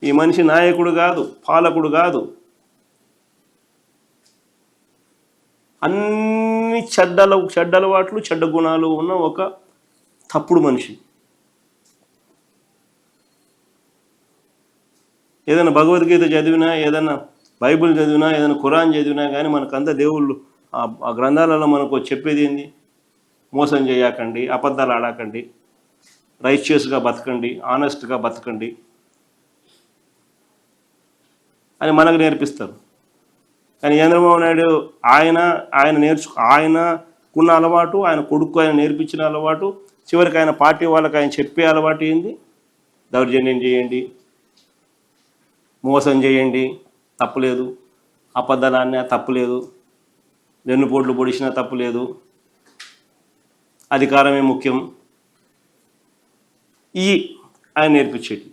ఈ మనిషి నాయకుడు కాదు, పాలకుడు కాదు. అన్ని చెడ్డలవాట్లు, చెడ్డ గుణాలు ఉన్న ఒక తప్పుడు మనిషి. ఏదైనా భగవద్గీత చదివినా, ఏదైనా బైబిల్ చదివినా, ఏదైనా ఖురాన్ చదివినా కానీ మనకంతా దేవుళ్ళు ఆ గ్రంథాలలో మనకు చెప్పేది ఏంది? మోసం చేయకండి, అబద్ధాలు ఆడకండి, రైచియస్గా బతకండి, ఆనెస్ట్గా బతకండి అని మనకు నేర్పిస్తారు. కానీ చంద్రబాబు నాయుడు ఆయనకున్న అలవాటు, ఆయన కొడుకు ఆయన నేర్పించిన అలవాటు, చివరికి ఆయన పార్టీ వాళ్ళకి ఆయన చెప్పే అలవాటు ఏంది? దౌర్జన్యం చేయండి, మోసం చేయండి, తప్పులేదు, అబద్ధాలన్నా తప్పులేదు, వెన్నుపోట్లు పొడిచినా తప్పులేదు, అధికారమే ముఖ్యం. ఈ ఆయన నేర్పించేది.